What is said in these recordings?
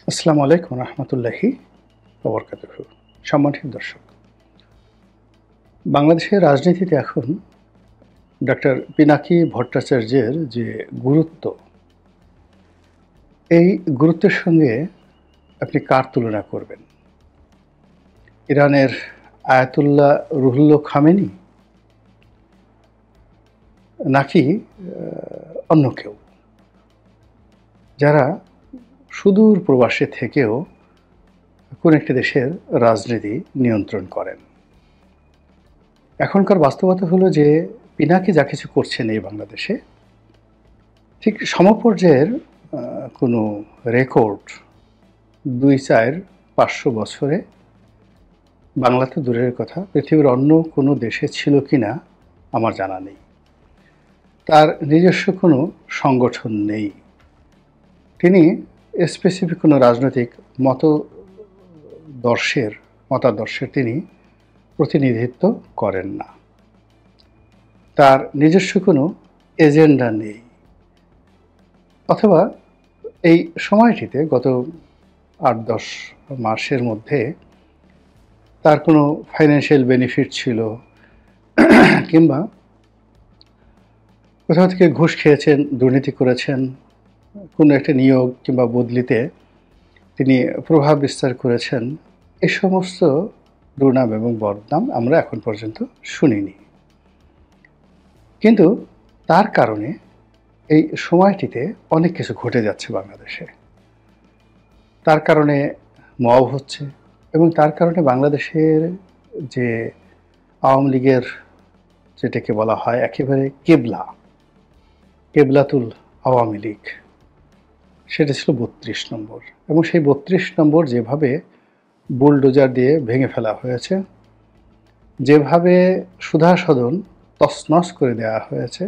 আসসালামু আলাইকুম রহমতুল্লাহি ওবরকাতুহু। সম্মানিত দর্শক, বাংলাদেশের রাজনীতিতে এখন ডক্টর পিনাকি ভট্টাচার্যের যে গুরুত্ব, এই গুরুত্বের সঙ্গে আপনি কার তুলনা করবেন? ইরানের আয়াতুল্লাহ রুহুল্লাহ খামেনি, নাকি অন্য কেউ, যারা সুদূর প্রবাসে থেকেও কোন একটি দেশের রাজনীতি নিয়ন্ত্রণ করেন? এখনকার বাস্তবতা হলো যে পিনাকি যা কিছু করছেন এই বাংলাদেশে, ঠিক সমপর্যায়ের কোনো রেকর্ড ২-৪-৫০০ বছরে বাংলাতে দূরের কথা, পৃথিবীর অন্য কোনো দেশে ছিল কিনা আমার জানা নেই। তার নিজস্ব কোনো সংগঠন নেই। তিনি স্পেসিফিক কোনো রাজনৈতিক মতাদর্শের তিনি প্রতিনিধিত্ব করেন না। তার নিজস্ব কোনো এজেন্ডা নেই, অথবা এই সময়টিতে গত ৮-১০ মাসের মধ্যে তার কোনো ফাইন্যান্সিয়াল বেনিফিট ছিল, কিংবা কোথাও থেকে ঘুষ খেয়েছেন, দুর্নীতি করেছেন, কোনো একটা নিয়োগ কিংবা বদলিতে তিনি প্রভাব বিস্তার করেছেন, এ সমস্ত দুর্নাম এবং বদনাম আমরা এখন পর্যন্ত শুনিনি। কিন্তু তার কারণে এই সময়টিতে অনেক কিছু ঘটে যাচ্ছে বাংলাদেশে। তার কারণে মব হচ্ছে, এবং তার কারণে বাংলাদেশের যে আওয়ামী লীগের, যেটাকে বলা হয় একেবারে কেবলাতুল আওয়ামী লীগ, সেটা ছিল ৩২ নম্বর, এবং সেই ৩২ নম্বর যেভাবে বুলডোজার দিয়ে ভেঙে ফেলা হয়েছে, যেভাবে সুধাসদন তছনছ করে দেওয়া হয়েছে,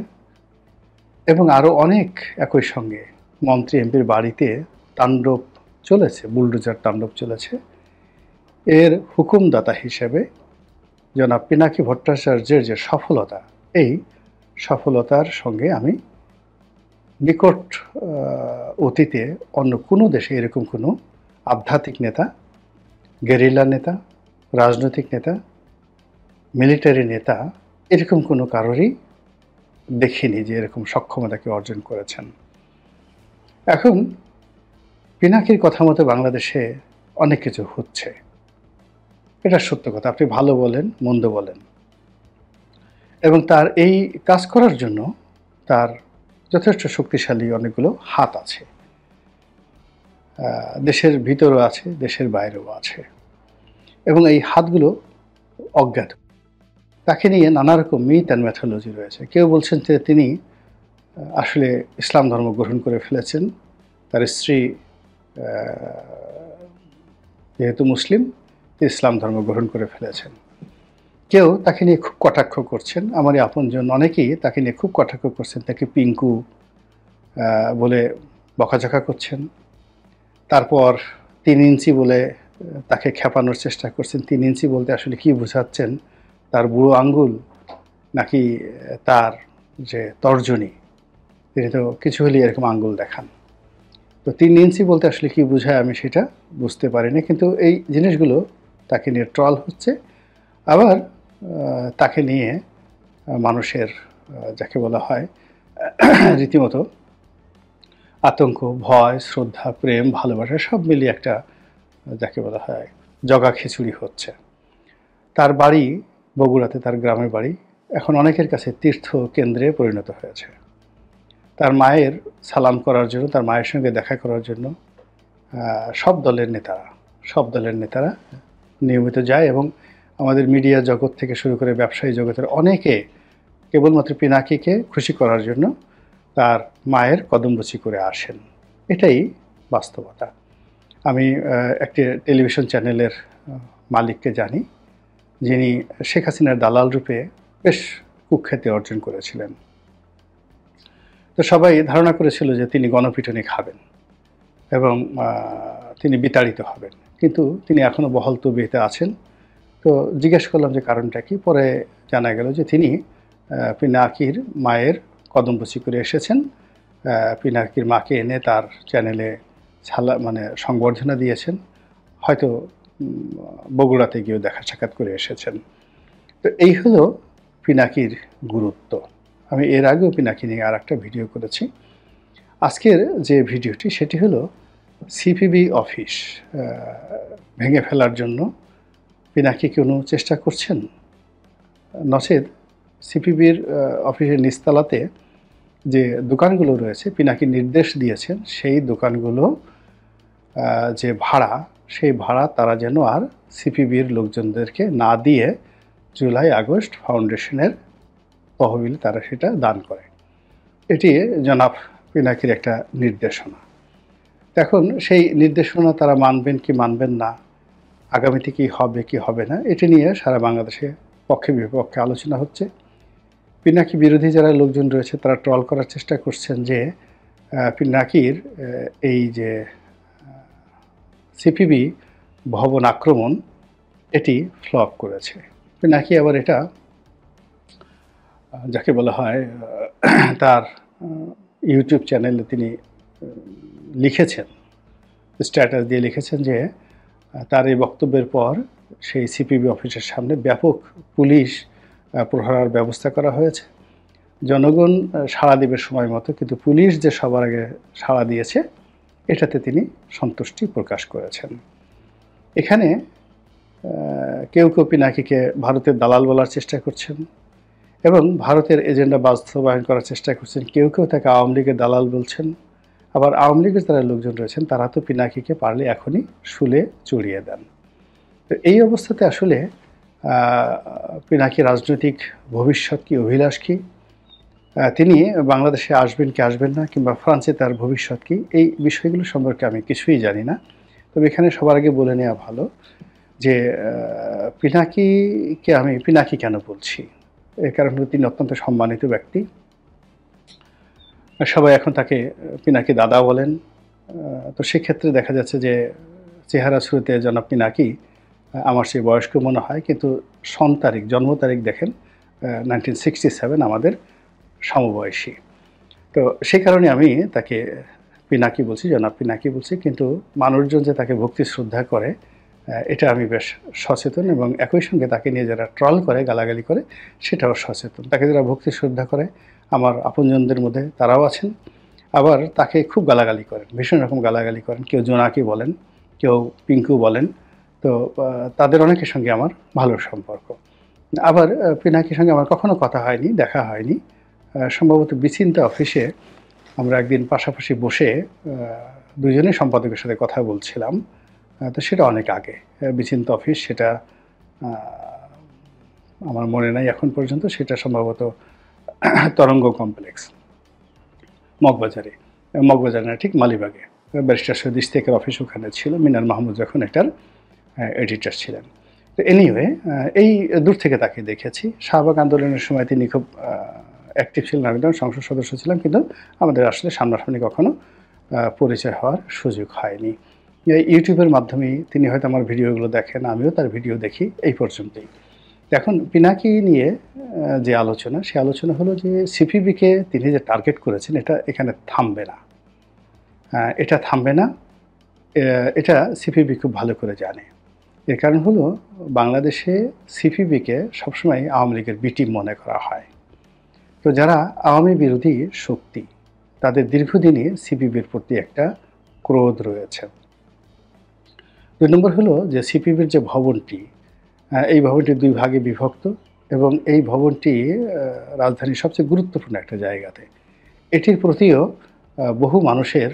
এবং আরও অনেক একই সঙ্গে মন্ত্রী এমপির বাড়িতে তাণ্ডব চলেছে, বুলডোজার তাণ্ডব চলেছে, এর হুকুমদাতা হিসেবে জনাব পিনাকি ভট্টাচার্যের যে সফলতা, এই সফলতার সঙ্গে আমি নিকট অতীতে অন্য কোনো দেশে এরকম কোনো আধ্যাত্মিক নেতা, গেরিলা নেতা, রাজনৈতিক নেতা, মিলিটারি নেতা, এরকম কোনো কারোরই দেখিনি যে এরকম সক্ষমতাকে অর্জন করেছেন। এখন পিনাকির কথা মতো বাংলাদেশে অনেক কিছু হচ্ছে, এটা সত্য কথা। আপনি ভালো বলেন, মন্দ বলেন, এবং তার এই কাজ করার জন্য তার যথেষ্ট শক্তিশালী অনেকগুলো হাত আছে, দেশের ভিতরেও আছে, দেশের বাইরেও আছে, এবং এই হাতগুলো অজ্ঞাত। তাকে নিয়ে নানা রকম মিথ অ্যান্ড ম্যাথোলজি রয়েছে। কেউ বলছেন যে তিনি আসলে ইসলাম ধর্ম গ্রহণ করে ফেলেছেন, তার স্ত্রী যেহেতু মুসলিম, ইসলাম ধর্ম গ্রহণ করে ফেলেছেন। কেউ তাকে নিয়ে খুব কটাক্ষ করছেন, আমারই আপনজন অনেকেই তাকে নিয়ে খুব কটাক্ষ করছেন, তাকে পিঙ্কু বলে বকাঝকা করছেন। তারপর ৩ ইঞ্চি বলে তাকে খেপানোর চেষ্টা করছেন। ৩ ইঞ্চি বলতে আসলে কি বোঝাচ্ছেন, তার বুড়ো আঙ্গুল নাকি তার যে তর্জনী, তিনি তো কিছু হলেই এরকম আঙ্গুল দেখান। তো ৩ ইঞ্চি বলতে আসলে কি বোঝায় আমি সেটা বুঝতে পারিনি, কিন্তু এই জিনিসগুলো তাকে নিয়ে ট্রল হচ্ছে। আবার তাকে নিয়ে মানুষের যাকে বলা হয় রীতিমতো আতঙ্ক, ভয়, শ্রদ্ধা, প্রেম, ভালোবাসা সব মিলিয়ে একটা যাকে বলা হয় জগা খিচুড়ি হচ্ছে। তার বাড়ি বগুড়াতে, তার গ্রামের বাড়ি এখন অনেকের কাছে তীর্থ কেন্দ্রে পরিণত হয়েছে। তার মায়ের সালাম করার জন্য, তার মায়ের সঙ্গে দেখা করার জন্য সব দলের নেতারা নিয়মিত যায়, এবং আমাদের মিডিয়া জগৎ থেকে শুরু করে ব্যবসায়ী জগতের অনেকে কেবলমাত্র পিনাকিকে খুশি করার জন্য তার মায়ের কদমবুচি করে আসেন। এটাই বাস্তবতা। আমি একটি টেলিভিশন চ্যানেলের মালিককে জানি, যিনি শেখ হাসিনার দালাল রূপে বেশ কুখ্যাতি অর্জন করেছিলেন। তো সবাই ধারণা করেছিল যে তিনি গণপিটুনি খাবেন এবং তিনি বিতাড়িত হবেন, কিন্তু তিনি এখনও বহাল তবিয়তে আছেন। তো জিজ্ঞেস করলাম যে কারণটা কি, পরে জানা গেল যে তিনি পিনাকির মায়ের কদমবুচি করে এসেছেন। পিনাকির মাকে এনে তার চ্যানেলে মানে সংবর্ধনা দিয়েছেন, হয়তো বগুড়াতে গিয়েও দেখা সাক্ষাৎ করে এসেছেন। তো এই হলো পিনাকির গুরুত্ব। আমি এর আগেও পিনাকি নিয়ে আর একটা ভিডিও করেছি। আজকের যে ভিডিওটি সেটি হলো সিপিবি অফিস ভেঙে ফেলার জন্য পিনাকি কোনো চেষ্টা করছেন, নচেৎ সিপিবির অফিসের নিচতলাতে যে দোকানগুলো রয়েছে পিনাকি নির্দেশ দিয়েছেন সেই দোকানগুলো যে ভাড়া, সেই ভাড়া তারা যেন আর সিপিবির লোকজনদেরকে না দিয়ে জুলাই আগস্ট ফাউন্ডেশনের তহবিলে তারা সেটা দান করে। এটি জনাব পিনাকির একটা নির্দেশনা। এখন সেই নির্দেশনা তারা মানবেন কি মানবেন না, আগামীতে কি হবে কি হবে না, এটি নিয়ে সারা বাংলাদেশে পক্ষে বিপক্ষে আলোচনা হচ্ছে। পিনাকি বিরোধী যারা লোকজন রয়েছে তারা ট্রল করার চেষ্টা করছেন যে পিনাকির এই যে সিপিবি ভবন আক্রমণ এটি ফ্লপ করেছে। পিনাকি আবার এটা যাকে বলা হয় তার ইউটিউব চ্যানেলে তিনি লিখেছেন, স্ট্যাটাস দিয়ে লিখেছেন যে তার এই বক্তব্যের পর সেই সিপিবি অফিসের সামনে ব্যাপক পুলিশ প্রহরার ব্যবস্থা করা হয়েছে। জনগণ সাড়া দেবে সময় মতো, কিন্তু পুলিশ যে সবার আগে সাড়া দিয়েছে এটাতে তিনি সন্তুষ্টি প্রকাশ করেছেন। এখানে কেউ কেউ পিনাকিকে ভারতের দালাল বলার চেষ্টা করছেন এবং ভারতের এজেন্ডা বাস্তবায়ন করার চেষ্টা করছেন। কেউ কেউ তাকে আওয়ামী লীগের দালাল বলছেন। আবার আওয়ামী লীগের যারা লোকজন রয়েছেন তারা তো পিনাকিকে পারলে এখনই শুলে চড়িয়ে দেন। তো এই অবস্থাতে আসলে পিনাকি রাজনৈতিক ভবিষ্যৎ কি, অভিলাষ কি, তিনি বাংলাদেশে আসবেন কি আসবেন না, কিংবা ফ্রান্সে তার ভবিষ্যৎ কি, এই বিষয়গুলো সম্পর্কে আমি কিছুই জানি না। তবে এখানে সবার আগে বলে নেওয়া ভালো যে পিনাকিকে আমি পিনাকি কেন বলছি, এর কারণ হলো তিনি অত্যন্ত সম্মানিত ব্যক্তি। সবাই এখন তাকে পিনাকি দাদা বলেন। তো সেক্ষেত্রে দেখা যাচ্ছে যে চেহারা শুরুতে জনাব পিনাকি আমার সেই বয়স্ক মনে হয়, কিন্তু সন তারিখ, জন্ম তারিখ দেখেন 1967, আমাদের সমবয়সী। তো সেই কারণে আমি তাকে পিনাকি বলছি, জনাব পিনাকি বলছি। কিন্তু মানুষজন যে তাকে ভক্তি শ্রদ্ধা করে এটা আমি বেশ সচেতন, এবং একই সঙ্গে তাকে নিয়ে যারা ট্রল করে, গালাগালি করে, সেটাও সচেতন। তাকে যারা ভক্তি শ্রদ্ধা করে আমার আপনজনদের মধ্যে তারাও আছেন, আবার তাকে খুব গালাগালি করেন, ভীষণ রকম গালাগালি করেন। কেউ জোনাকি বলেন, কেউ পিঙ্কু বলেন। তো তাদের অনেকের সঙ্গে আমার ভালো সম্পর্ক। আবার পিনাকির সঙ্গে আমার কখনো কথা হয়নি, দেখা হয়নি। সম্ভবত বিচিন্তা অফিসে আমরা একদিন পাশাপাশি বসে দুজনেই সম্পাদকের সাথে কথা বলছিলাম। তো সেটা অনেক আগে, বিচিন্তা অফিস, সেটা আমার মনে নাই এখন পর্যন্ত। সেটা সম্ভবত তরঙ্গ কমপ্লেক্স, মগবাজারে না, ঠিক মালিবাগে। ব্যারিস্টার সৈয়দ ইশতিয়াকের অফিস ওখানে ছিল, মিনার মাহমুদ যখন এটার এডিটর ছিলেন। তো এনিওয়ে, এই দূর থেকে তাকে দেখেছি। শাহবাগ আন্দোলনের সময় তিনি খুব অ্যাক্টিভ ছিলেন, আমি তখন সংসদ সদস্য ছিলাম, কিন্তু আমাদের আসলে সামনাসামনি কখনো পরিচয় হওয়ার সুযোগ হয়নি। ইউটিউবের মাধ্যমেই তিনি হয়তো আমার ভিডিওগুলো দেখেন, আমিও তার ভিডিও দেখি, এই পর্যন্তই। এখন পিনাকি নিয়ে যে আলোচনা, সে আলোচনা হলো যে সিপিবিকে তিনি যে টার্গেট করেছেন এটা এখানে থামবে না, এটা থামবে না। এটা সিপিবি খুব ভালো করে জানে। এর কারণ হলো বাংলাদেশে সিপিবিকে সবসময় আওয়ামী লীগের বি টিম মনে করা হয়। তো যারা আওয়ামী বিরোধী শক্তি, তাদের দীর্ঘদিনই সিপিবির প্রতি একটা ক্রোধ রয়েছে। 2 নম্বর হলো যে সিপিবির যে ভবনটি, এই ভবনটি 2 ভাগে বিভক্ত, এবং এই ভবনটি রাজধানীর সবচেয়ে গুরুত্বপূর্ণ একটা জায়গাতে। এটির প্রতিও বহু মানুষের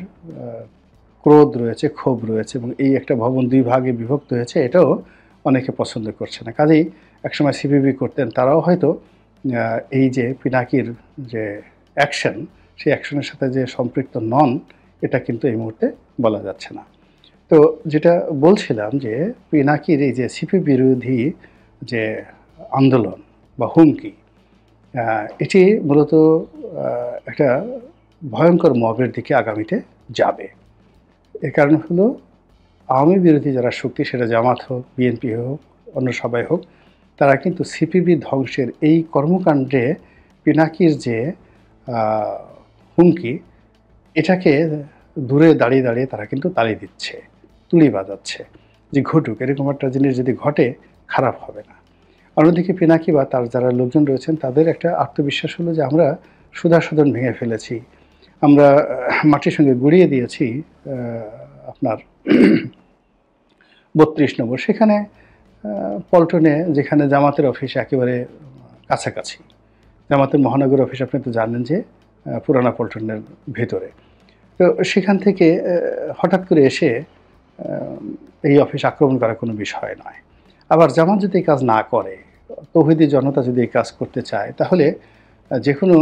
ক্রোধ রয়েছে, ক্ষোভ রয়েছে, এবং এই একটা ভবন 2 ভাগে বিভক্ত হয়েছে, এটাও অনেকে পছন্দ করছে না। কাজেই একসময় সিপিবি করতেন, তারাও হয়তো এই যে পিনাকির যে অ্যাকশন, সেই অ্যাকশনের সাথে যে সম্পৃক্ত নন, এটা কিন্তু এই মুহূর্তে বলা যাচ্ছে না। তো যেটা বলছিলাম যে পিনাকির এই যে সিপি বিরোধী যে আন্দোলন বা হুমকি, এটি মূলত একটা ভয়ঙ্কর মবের দিকে আগামীতে যাবে। এর কারণ হলো আওয়ামী বিরোধী যারা শক্তি, সেটা জামাত হোক, বিএনপি হোক, অন্য সবাই হোক, তারা কিন্তু সিপিবি ধ্বংসের এই কর্মকাণ্ডে পিনাকির যে হুমকি, এটাকে দূরে দাঁড়িয়ে দাঁড়িয়ে তারা কিন্তু তালি দিচ্ছে, তুলি বাজাচ্ছে যে ঘটুক, এরকম একটা জিনিস যদি ঘটে খারাপ হবে না। অন্যদিকে পিনাকি বা তার যারা লোকজন রয়েছেন তাদের একটা আত্মবিশ্বাস হলো যে আমরা সুধাসদন ভেঙে ফেলেছি, আমরা মাটির সঙ্গে গুঁড়িয়ে দিয়েছি আপনার ৩২ নম্বর, সেখানে পল্টনে যেখানে জামাতের অফিস একেবারে কাছাকাছি, জামাতের মহানগর অফিস আপনি তো জানেন যে পুরানা পল্টনের ভেতরে, তো সেখান থেকে হঠাৎ করে এসে এই অফিস আক্রমণ করা কোনো বিষয় নয়। আবার জামাত যদি এই কাজ না করে, তৌহিদি জনতা যদি এই কাজ করতে চায়, তাহলে যে কোনো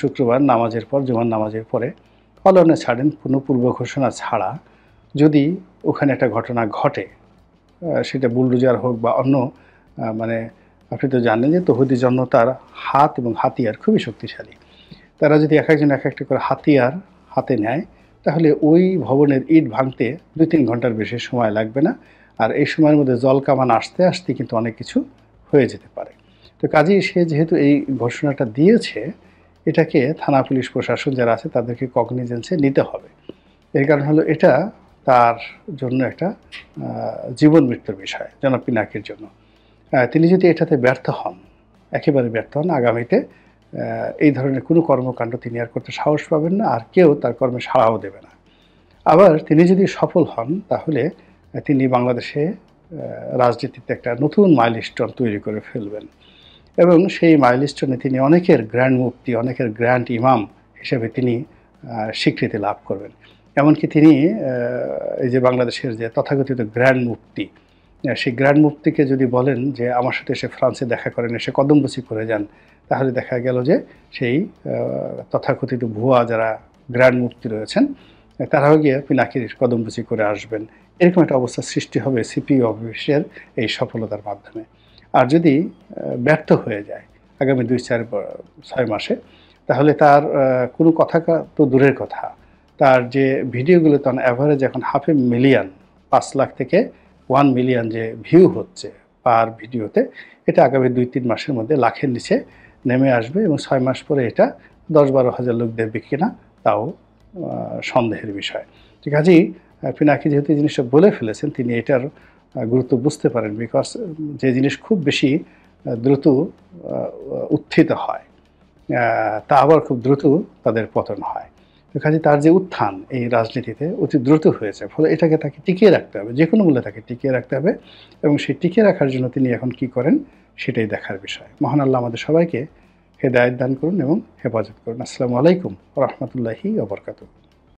শুক্রবার নামাজের পর, জুমার নামাজের পরে অলনে ছাড়েন, কোনো পূর্ব ঘোষণা ছাড়া যদি ওখানে একটা ঘটনা ঘটে, সেটা বুলডোজার হোক বা অন্য, মানে আপনি তো জানেন যে তৌহিদি জনতার হাত এবং হাতিয়ার খুবই শক্তিশালী। তারা যদি এক একজন এক একটা করে হাতিয়ার হাতে নেয়, তাহলে ওই ভবনের ইট ভাঙতে ২-৩ ঘন্টার বেশি সময় লাগবে না। আর এই সময়ের মধ্যে জল কামান আসতে আসতে কিন্তু অনেক কিছু হয়ে যেতে পারে। তো কাজেই সে যেহেতু এই ঘোষণাটা দিয়েছে, এটাকে থানা পুলিশ প্রশাসন যারা আছে তাদেরকে কগনিজেন্সে নিতে হবে। এর কারণ হলো এটা তার জন্য একটা জীবন মৃত্যুর বিষয়, জনাব পিনাকির জন্য। তিনি যদি এটাতে ব্যর্থ হন, একেবারে ব্যর্থ হন, আগামীতে এই ধরনের কোনো কর্মকাণ্ড তিনি আর করতে সাহস পাবেন না, আর কেউ তার কর্মে সাড়াও দেবে না। আবার তিনি যদি সফল হন, তাহলে তিনি বাংলাদেশে রাজনীতিতে একটা নতুন মাইলস্টোন তৈরি করে ফেলবেন, এবং সেই মাইলস্টোনে তিনি অনেকের গ্র্যান্ড মুফতি, অনেকের গ্র্যান্ড ইমাম হিসেবে তিনি স্বীকৃতি লাভ করবেন। এমনকি তিনি এই যে বাংলাদেশের যে তথাকথিত গ্র্যান্ড মুফতি, সেই গ্র্যান্ড মুফতিকে যদি বলেন যে আমার সাথে এসে ফ্রান্সে দেখা করেন, এসে কদমবুসি করে যান, তাহলে দেখা গেল যে সেই তথাকথিত ভুয়া যারা গ্র্যান্ড মুফতি রয়েছেন তারাও গিয়ে পিনাকির কদমবুসি করে আসবেন। এরকম একটা অবস্থা সৃষ্টি হবে সিপি অফিসের এই সফলতার মাধ্যমে। আর যদি ব্যর্থ হয়ে যায় আগামী ২-৪-৬ মাসে, তাহলে তার কোনো কথা তো দূরের কথা, তার যে ভিডিওগুলো তখন অ্যাভারেজ এখন 500,000 ৫ লাখ থেকে 1 মিলিয়ন যে ভিউ হচ্ছে পার ভিডিওতে, এটা আগামী ২-৩ মাসের মধ্যে লাখের নিচে নেমে আসবে, এবং ৬ মাস পরে এটা ১০-১২ হাজার লোক দেখবে কিনা তাও সন্দেহের বিষয়। ঠিক কাজেই পিনাকি যেহেতু এই জিনিসটা বলে ফেলেছেন, তিনি এটার গুরুত্ব বুঝতে পারেন, বিকজ যে জিনিস খুব বেশি দ্রুত উত্থিত হয়, তা আবার খুব দ্রুত তাদের পতন হয়। তো কাজে তার যে উত্থান এই রাজনীতিতে অতি দ্রুত হয়েছে, ফলে এটাকে তাকে টিকিয়ে রাখতে হবে, যে কোনো মূল্যে তাকে টিকিয়ে রাখতে হবে, এবং সেই টিকিয়ে রাখার জন্য তিনি এখন কি করেন সেটাই দেখার বিষয়। মহান আল্লাহ আমাদের সবাইকে হেদায়েত দান করুন এবং হেফাজত করুন। আসসালামু আলাইকুম ওয়া রাহমাতুল্লাহি ওয়া বারাকাতুহু।